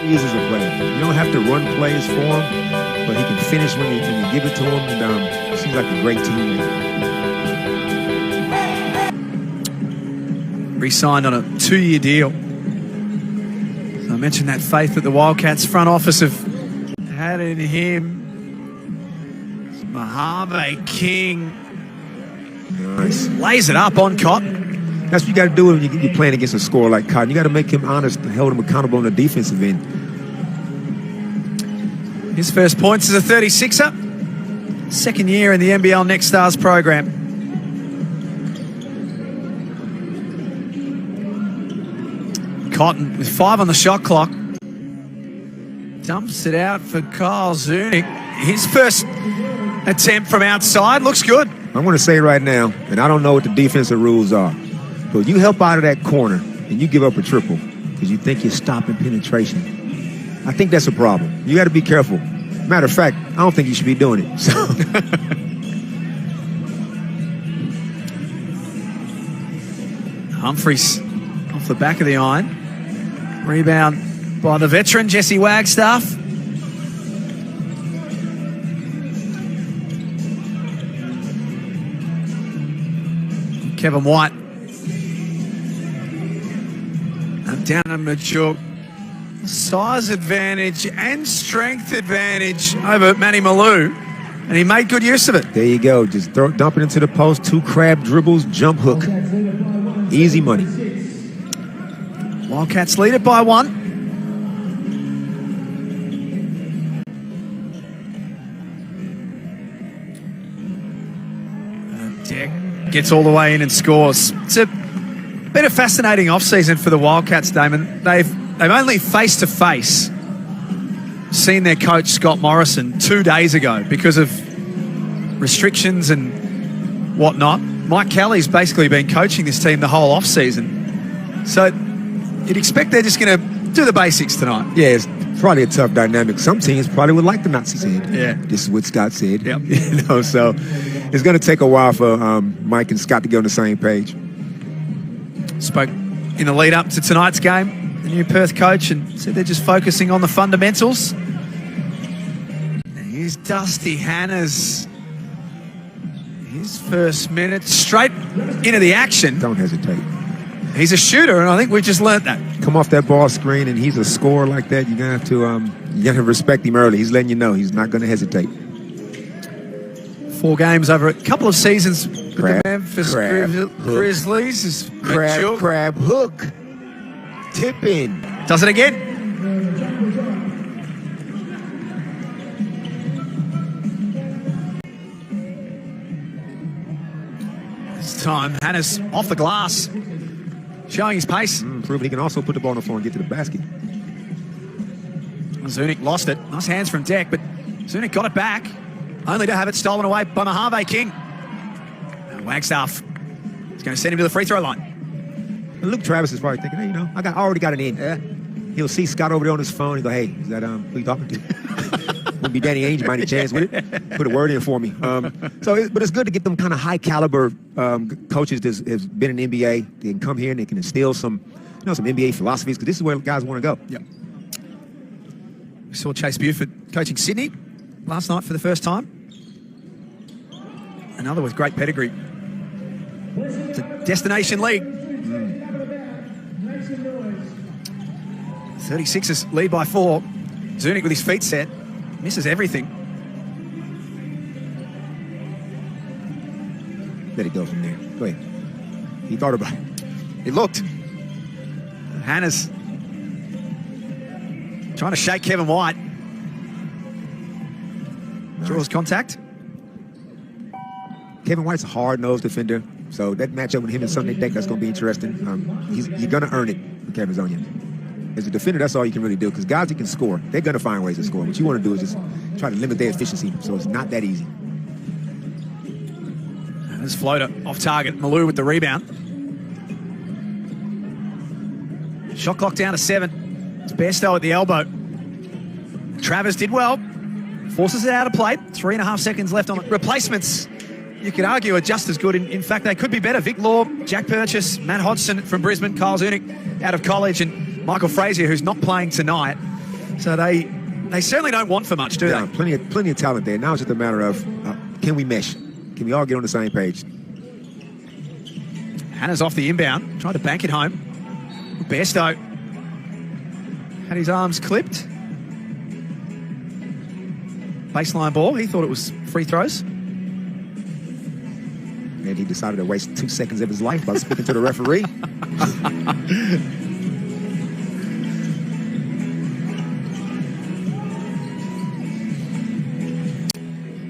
he is as a player. You don't have to run plays for him, but he can finish when you give it to him, and he seems like a great teammate. Re-signed on a 2-year deal. So I mentioned that faith that the Wildcats front office have had in him. Mojave King. Nice. Lays it up on Cotton. That's what you got to do when you're playing against a scorer like Cotton. You got to make him honest and hold him accountable on the defensive end. His first points as a 36er. Second year in the NBL Next Stars program. Cotton with 5 on the shot clock. Dumps it out for Kyle Zunic. His first attempt from outside looks good. I want to say right now, and I don't know what the defensive rules are, but you help out of that corner and you give up a triple because you think you're stopping penetration. I think that's a problem. You got to be careful. Matter of fact, I don't think you should be doing it. So. Humphreys off the back of the iron. Rebound by the veteran, Jesse Wagstaff. Kevin White. And down to Mitchell. Size advantage and strength advantage over Manny Malou. And he made good use of it. There you go. Just dump it into the post. 2 crab dribbles, jump hook. Easy money. Wildcats lead it by 1. Dick gets all the way in and scores. It's been a fascinating off-season for the Wildcats, Damon. They've only face-to-face seen their coach, Scott Morrison, 2 days ago because of restrictions and whatnot. Mike Kelly's basically been coaching this team the whole off-season. So you'd expect they're just going to do the basics tonight. Yeah, it's probably a tough dynamic. Some teams probably would like the Nazi said. Yeah. This is what Scott said. Yep. You know, so it's going to take a while for Mike and Scott to get on the same page. Spoke in the lead up to tonight's game, the new Perth coach, and said they're just focusing on the fundamentals. Here's Dusty Hannah's his first minute straight into the action. Don't hesitate. He's a shooter, and I think we just learnt that. Come off that ball screen, and he's a scorer like that. You're gonna have to respect him early. He's letting you know he's not going to hesitate. 4 games over a couple of seasons with the Memphis Grizzlies. Crab hook. Tip in. Does it again. This time, Hannah's off the glass. Showing his pace. Proving he can also put the ball on the floor and get to the basket. Zunic lost it. Nice hands from Deck, but Zunic got it back, only to have it stolen away by Mojave King. And Wagstaff is going to send him to the free throw line. And Luke Travis is probably thinking, hey, you know, I already got it in. Yeah. He'll see Scott over there on his phone. He'll go, hey, is that who you talking to? Wouldn't be Danny Ainge by any chance, would it? Put a word in for me. But it's good to get them kind of high caliber coaches that have been in the NBA. They can come here and they can instill some NBA philosophies, because this is where guys want to go. Yep. We saw Chase Buford coaching Sydney last night for the first time. Another with great pedigree. It's a destination league. 36ers lead by 4. Zunic with his feet set. Misses everything. Let it go from there. Go ahead. He thought about it. He looked. Hannah's trying to shake Kevin White. Nice. Draws contact. Kevin White's a hard-nosed defender, so that matchup with him and Sunday Deck, that's going to be interesting. You're going to earn it with Kevin Zonia. As a defender, that's all you can really do, because guys that can score, they're going to find ways to score. What you want to do is just try to limit their efficiency, so it's not that easy. And this floater off target. Malou with the rebound. Shot clock down to 7. It's Bairstow at the elbow. Travers did well. Forces it out of play. 3.5 seconds left on it. Replacements, you could argue, are just as good. In fact, they could be better. Vic Law, Jack Purchase, Matt Hodgson from Brisbane, Kyle Zunic out of college, and Michael Frazier, who's not playing tonight. So they certainly don't want for much, do Yeah, they? plenty of talent there. Now it's just a matter of can we mesh? Can we all get on the same page? Hannah's off the inbound, tried to bank it home. Bairstow had his arms clipped. Baseline ball, he thought it was free throws. And he decided to waste 2 seconds of his life by speaking to the referee.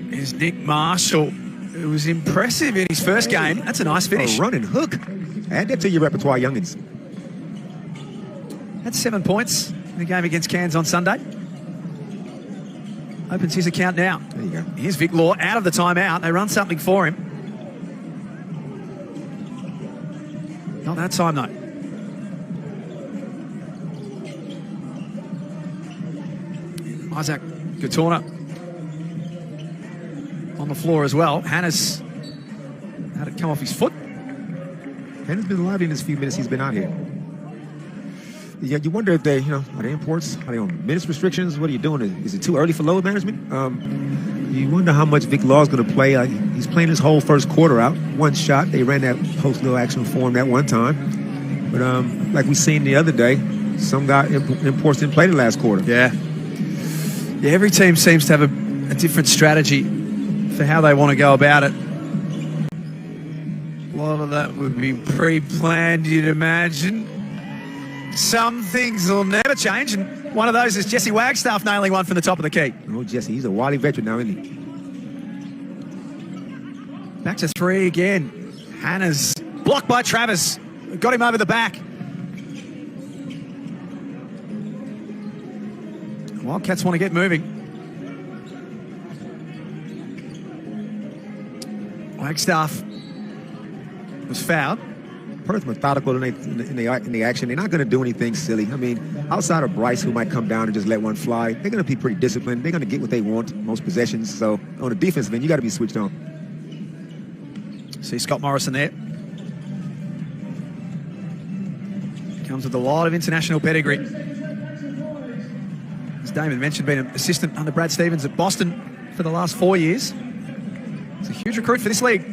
Here's Nick Marshall. It was impressive in his first game. That's a nice finish. A running hook. Add that to your repertoire, youngins. That's 7 points in the game against Cairns on Sunday. Opens his account now. There you go. Here's Vic Law out of the timeout. They run something for him. Not that time, though. Isaac Gatorna on the floor as well. Hannah's had it come off his foot. Hannah's been lively in this few minutes he's been out here. Yeah, you wonder if they, are they imports? Are they on minutes restrictions? What are you doing? Is it too early for load management? You wonder how much Vic Law's going to play. He's playing his whole first quarter out. One shot. They ran that post little action for him that one time. But like we seen the other day, some guy imports didn't play the last quarter. Yeah, every team seems to have a different strategy for how they want to go about it. A lot of that would be pre-planned, you'd imagine. Some things will never change, and one of those is Jesse Wagstaff nailing one from the top of the key. Oh, Jesse, he's a wily veteran now, isn't he? Back to three again. Hannah's blocked by Travis. Got him over the back. Wildcats want to get moving. Wagstaff was fouled. Perth's methodical in the action. They're not going to do anything silly. I mean, outside of Bryce, who might come down and just let one fly, they're going to be pretty disciplined. They're going to get what they want most possessions. So on the defensive end, you got to be switched on. See Scott Morrison there. Comes with a lot of international pedigree. As Damon mentioned, been an assistant under Brad Stevens at Boston for the last 4 years. It's a huge recruit for this league.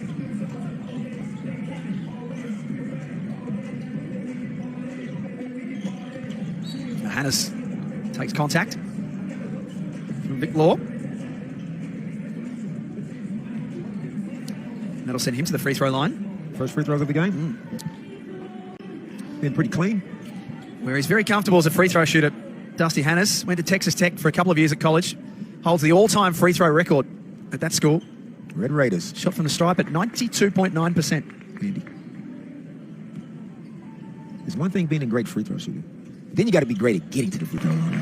Hannes takes contact from Vic Law. And that'll send him to the free throw line. First free throws of the game. Been pretty clean. Where he's very comfortable as a free throw shooter. Dusty Hannes went to Texas Tech for a couple of years at college. Holds the all-time free throw record at that school. Red Raiders. Shot from the stripe at 92.9%. Andy. There's one thing being a great free throw shooter. Then you got to be great at getting to the free throw line.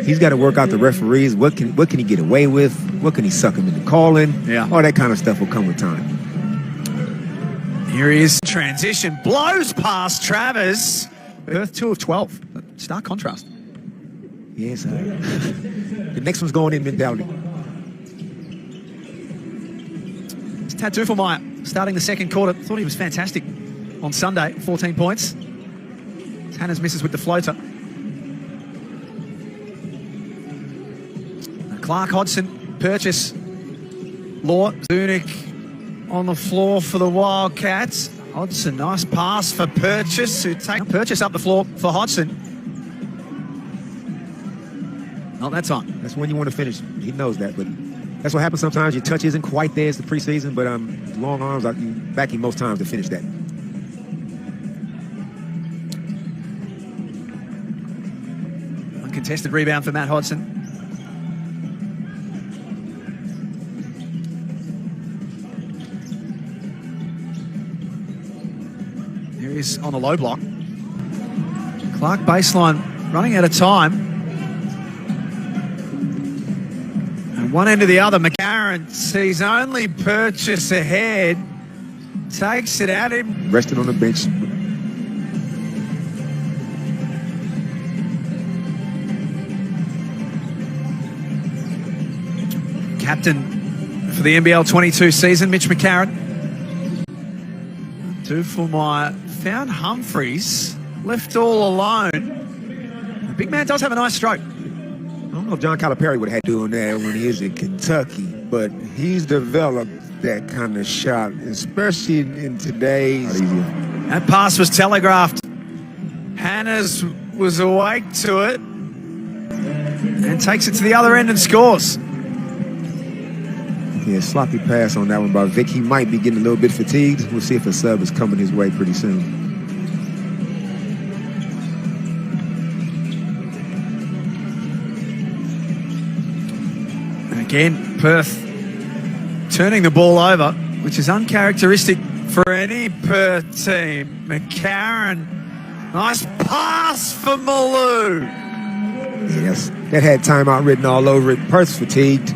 He's got to work out the referees. What can he get away with? What can he suck him into calling? Yeah. All that kind of stuff will come with time. Here he is. Transition. Blows past Travers. Perth 2 of 12. Stark contrast. Yes. The next one's going in mentality. It's Tad Tuffelmeyer starting the second quarter. Thought he was fantastic on Sunday. 14 points. Hannah's misses with the floater. Clark Hodgson, Purchase, Law, Zunic on the floor for the Wildcats. Hodgson, nice pass for Purchase, who takes Purchase up the floor for Hodgson. Not that time. That's when you want to finish. He knows that, but that's what happens sometimes. Your touch isn't quite there. It's the preseason, but long arms, you back him most times to finish that. Uncontested rebound for Matt Hodgson. There he is on the low block. Clark baseline running out of time. And one end to the other. McCarron sees only Purchase ahead. Takes it at him. Rested on the bench. Captain for the NBL 22 season, Mitch McCarron. Tuffelmeyer found Humphreys. left all alone. The big man does have a nice stroke. I don't know if John Calipari would have had doing that when he is in Kentucky, but he's developed that kind of shot, especially in today's. That pass was telegraphed. Hannes was awake to it and takes it to the other end and scores. Yeah, sloppy pass on that one by Vic. He might be getting a little bit fatigued. We'll see if a sub is coming his way pretty soon. And again, Perth turning the ball over, which is uncharacteristic for any Perth team. McCarron, nice pass for Malou. Yes, that had timeout written all over it. Perth's fatigued.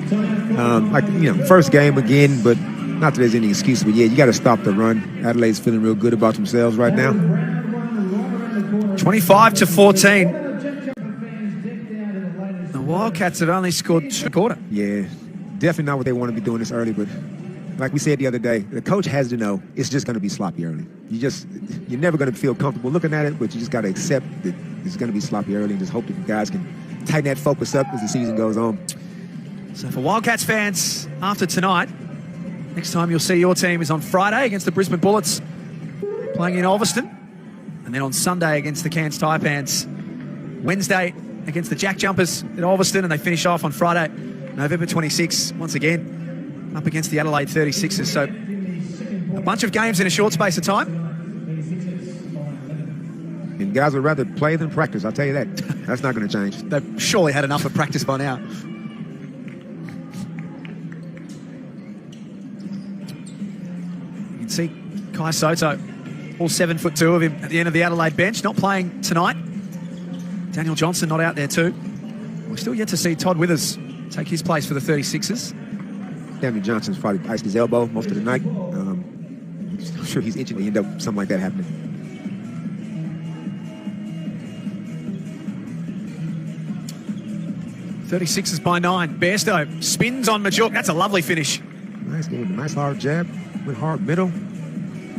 First game again, but not that there's any excuse, but yeah, you got to stop the run. Adelaide's feeling real good about themselves right now. 25-14. The Wildcats have only scored 2 quarter. Yeah, definitely not what they want to be doing this early, but like we said the other day, the coach has to know it's just going to be sloppy early. You're never going to feel comfortable looking at it, but you just got to accept that it's going to be sloppy early and just hope that you guys can tighten that focus up as the season goes on. So for Wildcats fans, after tonight, next time you'll see your team is on Friday against the Brisbane Bullets, playing in Ulverston, and then on Sunday against the Cairns Taipans, Wednesday against the Jack Jumpers at Ulverston, and they finish off on Friday, November 26, once again, up against the Adelaide 36ers. So a bunch of games in a short space of time. And guys would rather play than practice, I'll tell you that. That's not going to change. They've surely had enough of practice by now. You can see Kai Sotto, all 7'2" of him at the end of the Adelaide bench, not playing tonight. Daniel Johnson not out there too. We're still yet to see Todd Withers take his place for the 36ers. Daniel Johnson's probably iced his elbow most of the night. I'm sure he's itching to end up something like that happening. 36ers by 9. Bairstow spins on Majuk. That's a lovely finish. Nice game. Nice hard jab with hard middle.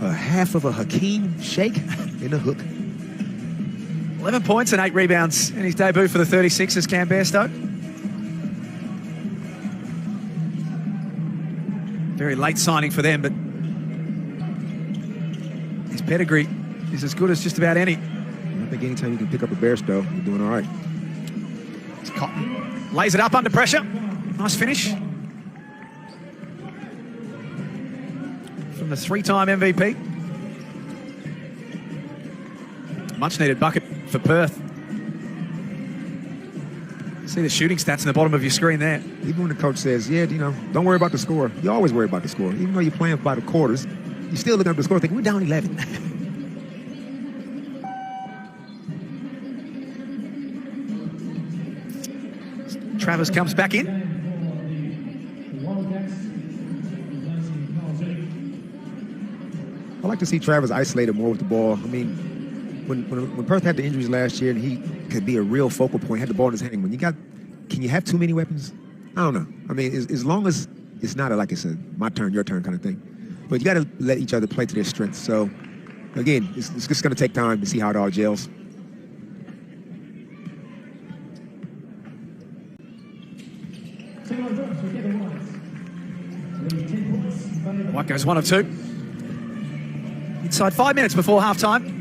A half of a Hakeem shake in the hook. 11 points and 8 rebounds in his debut for the 36ers, Cam Bairstow. Very late signing for them, but his pedigree is as good as just about any. I think anytime you can pick up a Bairstow, you're doing all right. It's Cotton. Lays it up under pressure. Nice finish. From the 3-time MVP. Much needed bucket for Perth. See the shooting stats in the bottom of your screen there. Even when the coach says, yeah, don't worry about the score. You always worry about the score. Even though you're playing by the quarters, you're still looking at the score thinking, we're down 11. Travers comes back in. I like to see Travers isolated more with the ball. I mean, when Perth had the injuries last year and he could be a real focal point, had the ball in his hand. Can you have too many weapons? I don't know. I mean, as long as it's not like it's a my turn, your turn kind of thing. But you got to let each other play to their strengths. So, again, it's just going to take time to see how it all gels. White goes 1 of 2. Inside 5 minutes before halftime.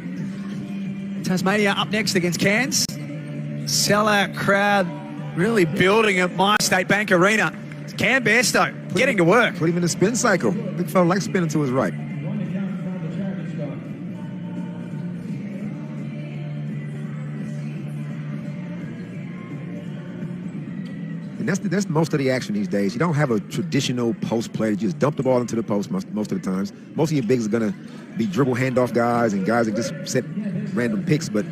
Tasmania up next against Cairns. Sellout crowd really building at My State Bank Arena. It's Cam Bairstow getting to work. Put him in the spin cycle. Big fella likes spinning to his right. And that's most of the action these days. You don't have a traditional post play. You just dump the ball into the post most of the times. Most of your bigs are going to be dribble handoff guys and guys that just set random picks. But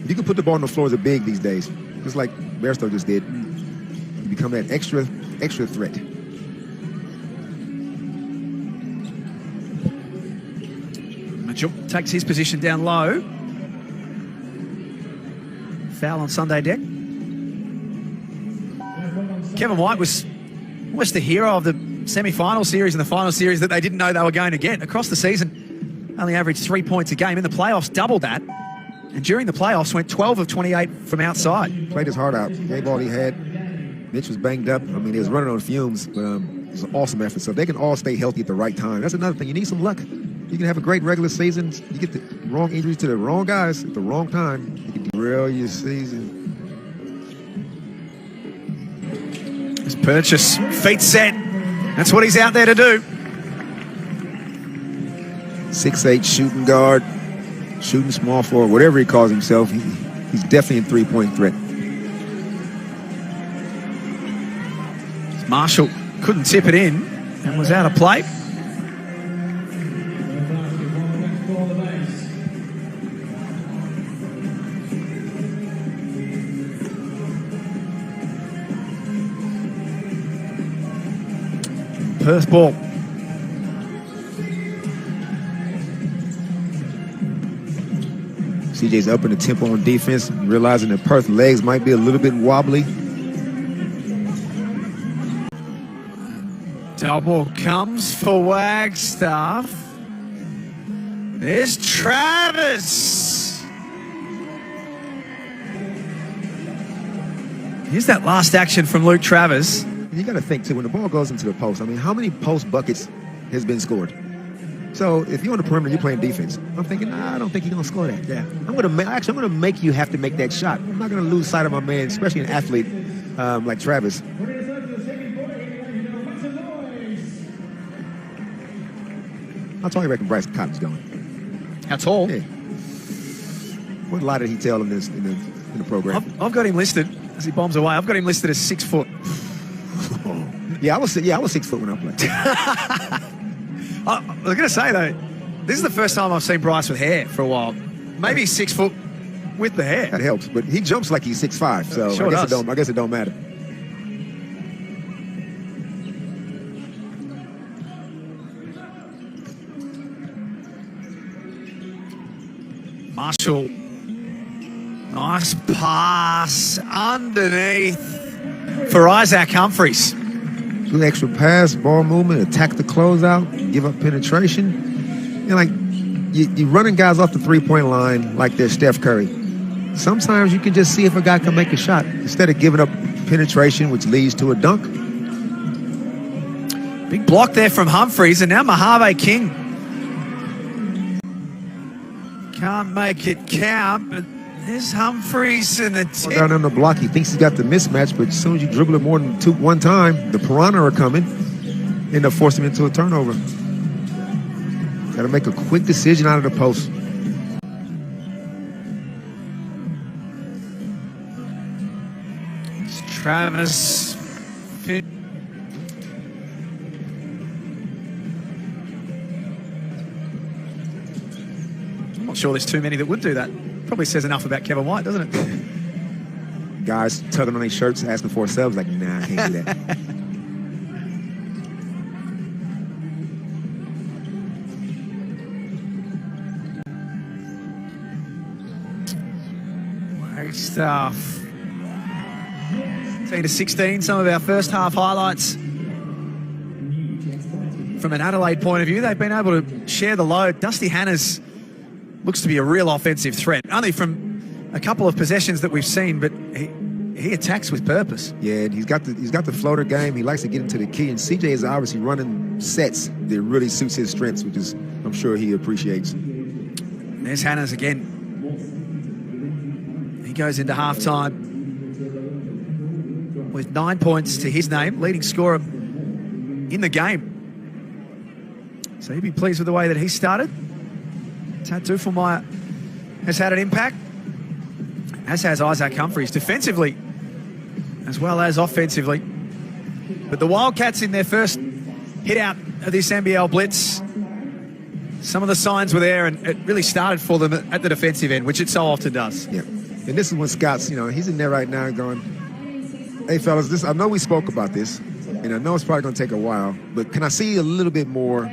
if you can put the ball on the floor as a big these days, just like Bairstow just did, you become that extra threat. Majuk takes his position down low. Foul on Sunday deck. Kevin White was almost the hero of the semi-final series and the final series that they didn't know they were going to get. Across the season, only averaged 3 points a game. In the playoffs, doubled that. And during the playoffs, went 12 of 28 from outside. Played his heart out. Gave all he had. Mitch was banged up. I mean, he was running on fumes, but it was an awesome effort. So if they can all stay healthy at the right time, that's another thing. You need some luck. You can have a great regular season. You get the wrong injuries to the wrong guys at the wrong time. You can derail your season. His purchase, feet set. That's what he's out there to do. 6'8" shooting guard, shooting small forward, whatever he calls himself. He's definitely a three-point threat. Marshall couldn't tip it in and was out of play. Perth ball. CJ's up in the tempo on defense, realizing that Perth's legs might be a little bit wobbly. Double comes for Wagstaff. There's Travis. Here's that last action from Luke Travers. You got to think, too, when the ball goes into the post, I mean, how many post buckets has been scored? So if you're on the perimeter, you're playing defense. I'm thinking, I don't think he's going to score that. Yeah. I'm going to make you have to make that shot. I'm not going to lose sight of my man, especially an athlete like Travis. How tall do you reckon Bryce Cotton's going? How tall? Yeah. What lie did he tell in the program? I've got him listed as he bombs away. I've got him listed as 6 foot. I was 6 foot when I played. I was going to say, though, this is the first time I've seen Bryce with hair for a while. Maybe he's 6 foot with the hair. That helps, but he jumps like he's 6'5", so sure I guess it don't matter. Marshall. Nice pass underneath for Isaac Humphries. Good extra pass, ball movement, attack the closeout, give up penetration. And like you're running guys off the three-point line like they're Steph Curry. Sometimes you can just see if a guy can make a shot instead of giving up penetration, which leads to a dunk. Big block there from Humphries, and now Mojave King can't make it count, but there's Humphries and the tip. Down on the block, he thinks he's got the mismatch, but as soon as you dribble it more than one time, the piranha are coming, end up forcing him into a turnover. Got to make a quick decision out of the post. It's Travis. I'm not sure there's too many that would do that. Probably says enough about Kevin White, doesn't it? Guys tugging on their shirts, asking for a sub, like, nah, I can't do that. Great stuff. 10-16, some of our first half highlights. From an Adelaide point of view, they've been able to share the load. Dusty Hannahs looks to be a real offensive threat, only from a couple of possessions that we've seen, but he attacks with purpose. Yeah, he's got the floater game. He likes to get into the key, and CJ is obviously running sets that really suits his strengths, which is I'm sure he appreciates. There's Hannahs again. He goes into halftime with 9 points to his name, leading scorer in the game. So he'd be pleased with the way that he started. Tad Duffelmeyer has had an impact, as has Isaac Humphries, defensively as well as offensively. But the Wildcats in their first hit out of this NBL blitz, some of the signs were there, and it really started for them at the defensive end, which it so often does. Yeah, and this is when Scott's, he's in there right now going, hey, fellas, I know we spoke about this, and I know it's probably going to take a while, but can I see a little bit more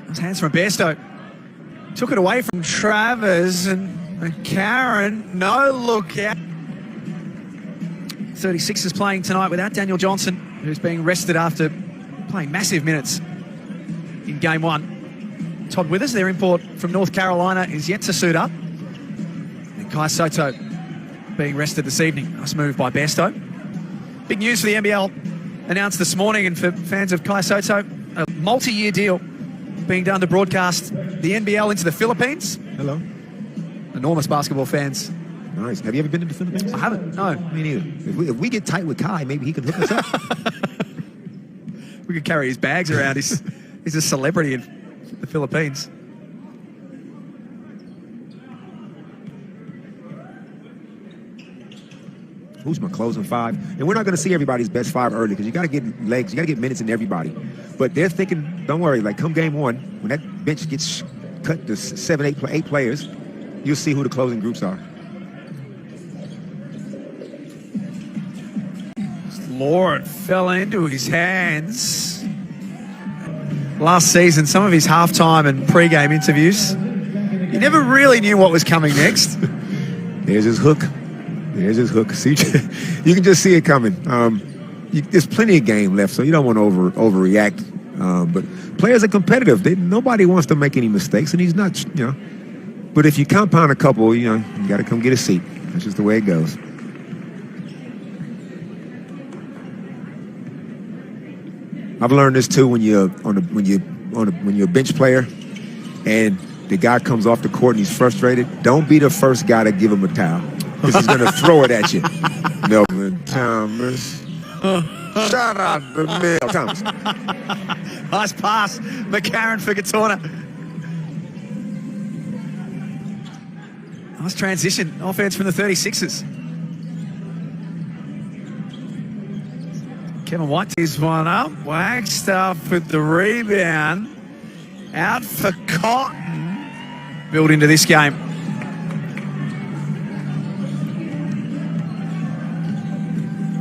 Those hands from Bairstow. Took it away from Travers and McCarron. No look out. 36ers playing tonight without Daniel Johnson, who's being rested after playing massive minutes in game one. Todd Withers, their import from North Carolina, is yet to suit up. And Kai Sotto being rested this evening. Nice move by Bairstow. Big news for the NBL announced this morning, and for fans of Kai Sotto, a multi-year deal being done to broadcast the NBL into the Philippines. Hello. Enormous basketball fans. Nice. Have you ever been to the Philippines? I haven't, no. Me neither. If we get tight with Kai, maybe he can hook us up. We could carry his bags around. He's a celebrity in the Philippines. Who's my closing five? And we're not going to see everybody's best five early because you got to get legs, you got to get minutes in everybody. But they're thinking, don't worry, like come game one, when that bench gets cut to 7, 8 players, you'll see who the closing groups are. Lord fell into his hands. Last season, some of his halftime and pre-game interviews, you never really knew what was coming next. There's his hook. There's his hook. See, you can just see it coming. There's plenty of game left, so you don't want to overreact. But players are competitive. Nobody wants to make any mistakes, and he's not, But if you compound a couple, you got to come get a seat. That's just the way it goes. I've learned this too when you're a bench player, and the guy comes off the court and he's frustrated. Don't be the first guy to give him a towel, because he's going to throw it at you. Melvin Thomas. Shout out to Mel Thomas. Nice pass. McCarron for Gatorna. Nice transition. Offense from the 36ers. Kevin White tees one up. Wagstaff with the rebound. Out for Cotton. Build into this game.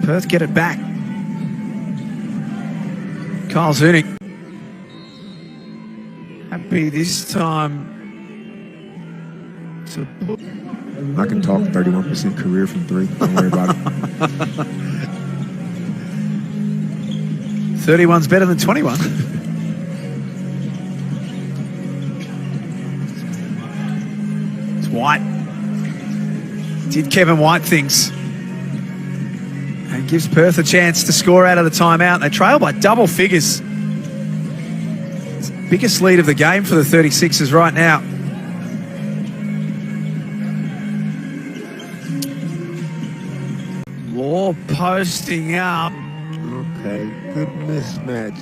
Perth get it back. Kyle Zunic. Happy this time to put. I can talk 31% career from three. Don't worry about it. 31's better than 21. It's White. Did Kevin White things. And gives Perth a chance to score out of the timeout. They trail by double figures. It's the biggest lead of the game for the 36ers right now. Law posting up. Okay, good mismatch.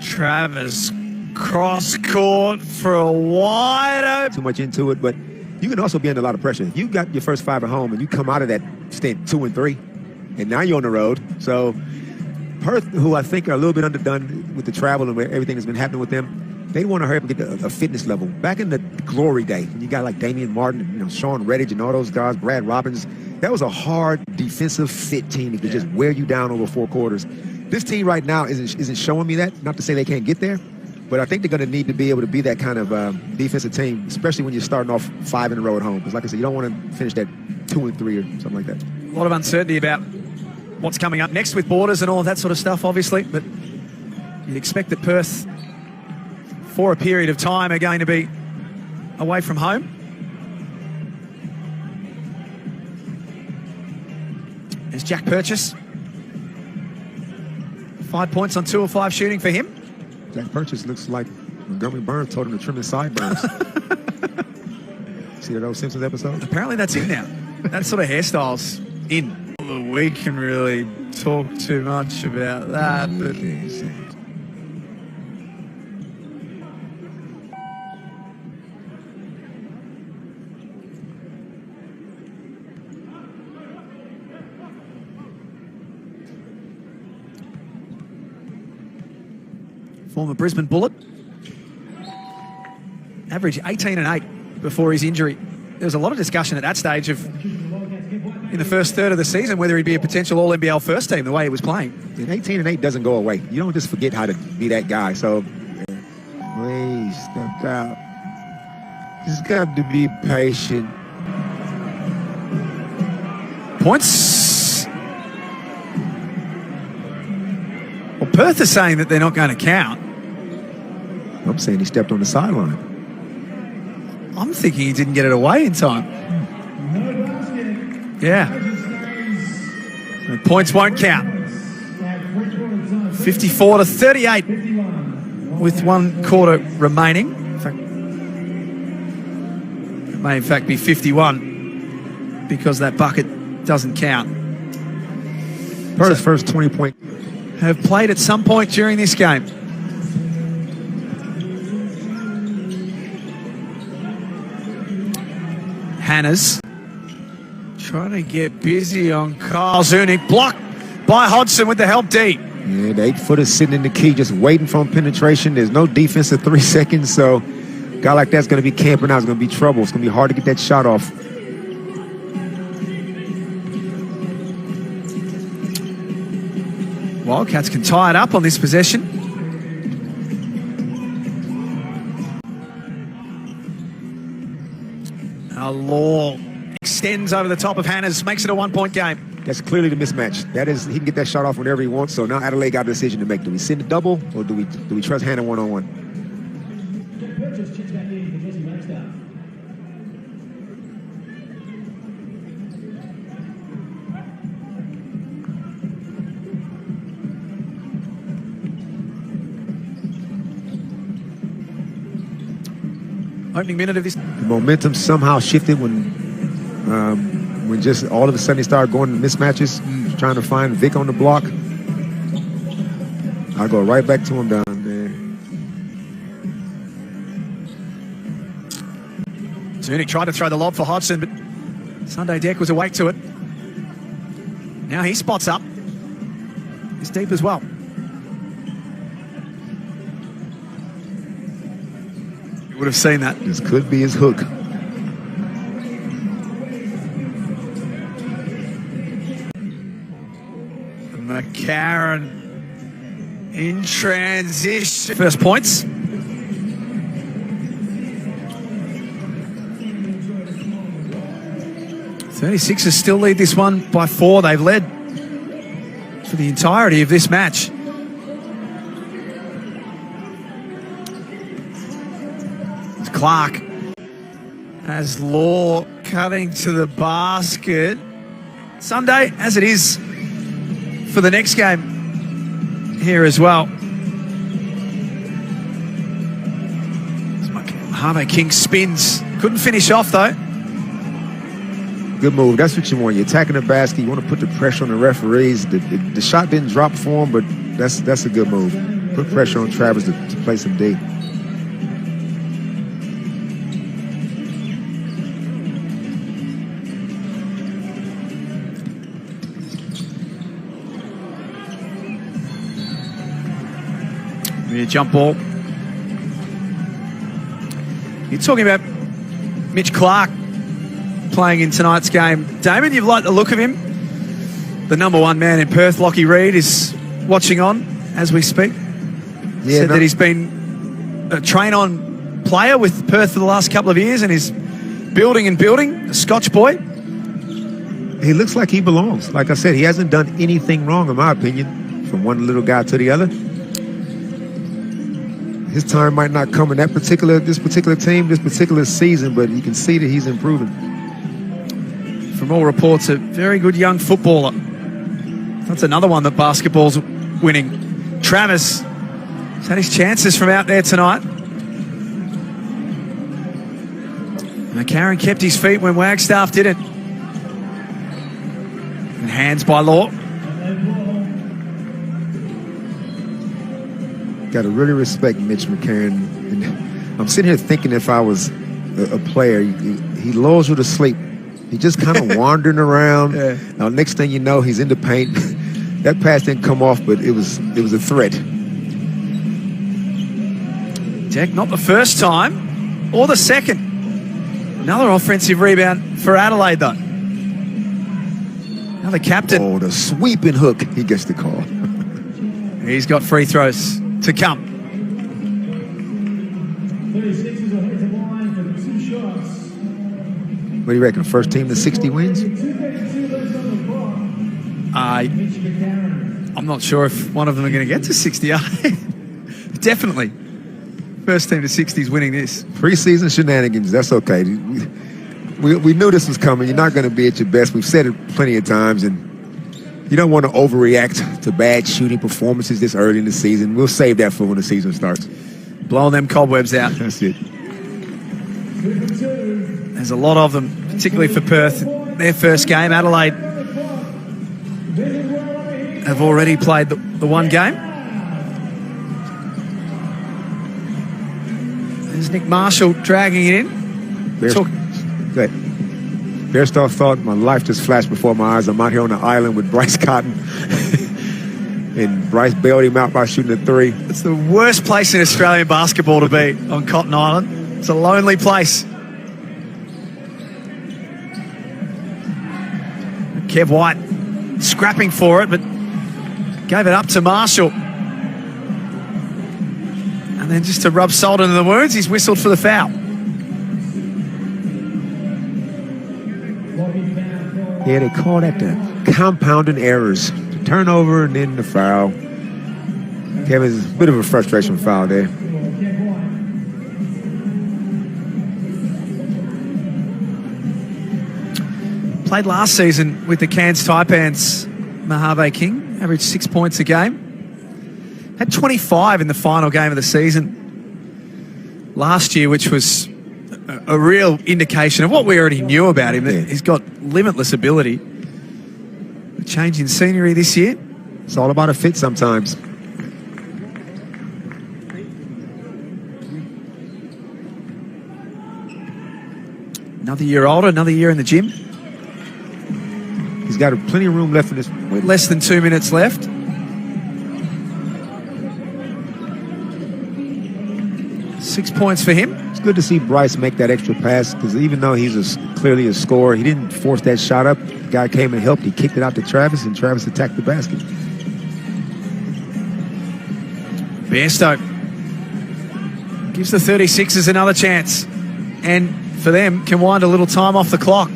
Travers cross court for a wide open. Too much into it, but you can also be under a lot of pressure. You got your first five at home, and you come out of that stint 2-3, and now you're on the road. So Perth, who I think are a little bit underdone with the travel and everything that's been happening with them, they want to hurry up and get a fitness level. Back in the glory day, when you got like Damian Martin, Sean Redditch and all those guys, Brad Robbins, that was a hard defensive fit team that could just wear you down over 4 quarters. This team right now isn't showing me that. Not to say they can't get there, but I think they're going to need to be able to be that kind of defensive team, especially when you're starting off 5 in a row at home. Because like I said, you don't want to finish that 2-3 or something like that. A lot of uncertainty about what's coming up next with borders and all of that sort of stuff, obviously, but you'd expect that Perth, for a period of time, are going to be away from home. There's Jack Purchase. 5 points on 2 of 5 shooting for him. Jack Purchase looks like Montgomery Burns told him to trim his sideburns. See that old Simpsons episode? Apparently that's in now. That sort of hairstyle's in. We can really talk too much about that, but former Brisbane Bullet. Average 18 and 8 before his injury. There was a lot of discussion at that stage of in the first third of the season whether he'd be a potential All-NBL first team the way he was playing. And 18-8 doesn't go away. You don't just forget how to be that guy. So, he stepped out. Just got to be patient. Points. Well, Perth is saying that they're not going to count. I'm saying he stepped on the sideline. I'm thinking he didn't get it away in time. Yeah. The points won't count. 54-38 with 1 quarter remaining. In fact, it may in fact be 51 because that bucket doesn't count. Perth's first 20-point. Have played at some point during this game. Hannahs trying to get busy on Carl Zunic. Blocked by Hodgson with the help D. Yeah, the 8-footer sitting in the key just waiting for penetration. There's no defense at 3 seconds, so a guy like that's going to be camping out. It's going to be trouble. It's going to be hard to get that shot off. Wildcats can tie it up on this possession. Law extends over the top of Hannahs, makes it a 1-point game. That's clearly the mismatch. That is, he can get that shot off whenever he wants. So now Adelaide got a decision to make. Do we send a double or do we trust Hannah one-on-one? Opening minute of this. The momentum somehow shifted when just all of a sudden he started going to mismatches, trying to find Vic on the block. I'll go right back to him down there. Zunic tried to throw the lob for Hodgson, but Sunday Deck was awake to it. Now he spots up. He's deep as well. You would have seen that. This could be his hook. McCarron in transition. First points. '36ers still lead this one by 4. They've led for the entirety of this match. It's Clark as Law cutting to the basket. Sunday, as it is for the next game here as well. Harvey King spins. Couldn't finish off though. Good move. That's what you want. You're attacking the basket. You want to put the pressure on the referees. The shot didn't drop for him, but that's a good move. Put pressure on Travis to play some D. Jump ball. You're talking about Mitch Clark playing in tonight's game. Damon, you've liked the look of him. The number 1 man in Perth, Lockie Reed, is watching on as we speak. Said that he's been a train-on player with Perth for the last couple of years and is building and building. A Scotch boy. He looks like he belongs. Like I said, he hasn't done anything wrong, in my opinion, from one little guy to the other. His time might not come in this particular team, this particular season, but you can see that he's improving. From all reports, a very good young footballer. That's another one that basketball's winning. Travis has had his chances from out there tonight. McCarron kept his feet when Wagstaff didn't. And hands by Law. Got to really respect Mitch McCarron. And I'm sitting here thinking if I was a player, he lulls you to sleep. He just kind of wandering around. Yeah. Now, next thing you know, he's in the paint. That pass didn't come off, but it was a threat. Jack, not the first time or the second. Another offensive rebound for Adelaide, though. Now the captain. Oh, the sweeping hook. He gets the call. He's got free throws to come. 36ers are headed to line for 2 shots. What do you reckon? First team to 60 wins? 2:32 left on the clock. I'm not sure if one of them are going to get to 60. Definitely. First team to 60 is winning this. Preseason shenanigans. That's okay. We knew this was coming. You're not going to be at your best. We've said it plenty of times, and you don't want to overreact to bad shooting performances this early in the season. We'll save that for when the season starts. Blowing them cobwebs out. That's it. There's a lot of them, particularly for Perth. Their first game, Adelaide have already played the one game. There's Nick Marshall dragging it in. Good. Bearstar thought my life just flashed before my eyes. I'm out here on the island with Bryce Cotton. And Bryce bailed him out by shooting a 3. It's the worst place in Australian basketball to be, on Cotton Island. It's a lonely place. Kev White scrapping for it, but gave it up to Marshall. And then just to rub salt into the wounds, he's whistled for the foul. Yeah, they call that the compounding errors. The turnover and then the foul. Kevin's a bit of a frustration foul there. Played last season with the Cairns Taipans, Mojave King, averaged 6 points a game. Had 25 in the final game of the season last year, which was a real indication of what we already knew about him. That he's got limitless ability. A change in scenery this year. It's all about a fit sometimes. Another year older, another year in the gym. He's got plenty of room left in this. With less than 2 minutes left. Six points for him. It's good to see Bryce make that extra pass, because even though he's clearly a scorer, he didn't force that shot up. The guy came and helped. He kicked it out to Travis, and Travis attacked the basket. Bairstow gives the 36ers another chance, and for them can wind a little time off the clock.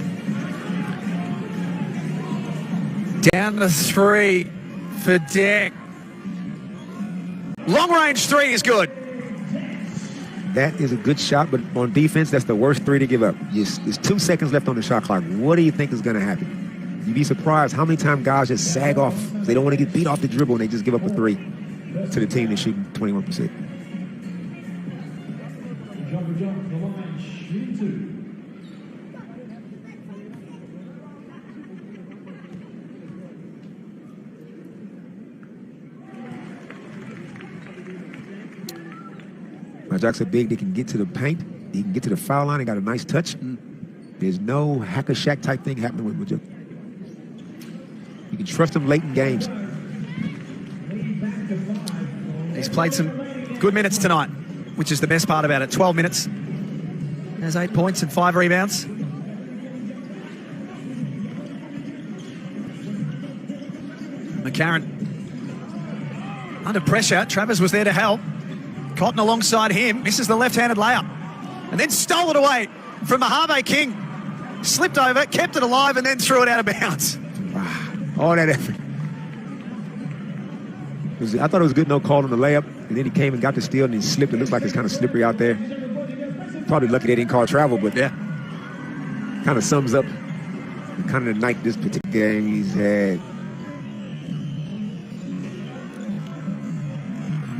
Down to 3 for Deck. Long range 3 is good. That is a good shot, but on defense, that's the worst 3 to give up. There's 2 seconds left on the shot clock. What do you think is going to happen? You'd be surprised how many times guys just sag off. They don't want to get beat off the dribble, and they just give up a 3 to the team that's shooting 21%. Now, Jack's big. They can get to the paint. He can get to the foul line. He got a nice touch. There's no hack-a-shack type thing happening with Majok. You can trust him late in games. He's played some good minutes tonight, which is the best part about it. 12 minutes. Has 8 points and 5 rebounds. McCarron under pressure. Travers was there to help. Cotton alongside him, misses the left-handed layup, and then stole it away from Mojave King. Slipped over, kept it alive, and then threw it out of bounds. Wow, all that effort. I thought it was good, no call on the layup, and then he came and got the steal, and he slipped. It looks like it's kind of slippery out there. Probably lucky they didn't call travel, but yeah, kind of sums up kind of the night this particular game he's had.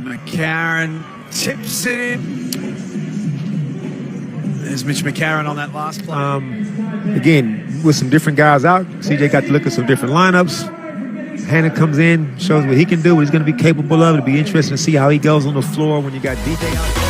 McCarron tips it in. There's Mitch McCarron on that last play. Again, with some different guys out, CJ got to look at some different lineups. Hannah comes in, shows what he can do, what he's going to be capable of. It'll be interesting to see how he goes on the floor when you got DJ out.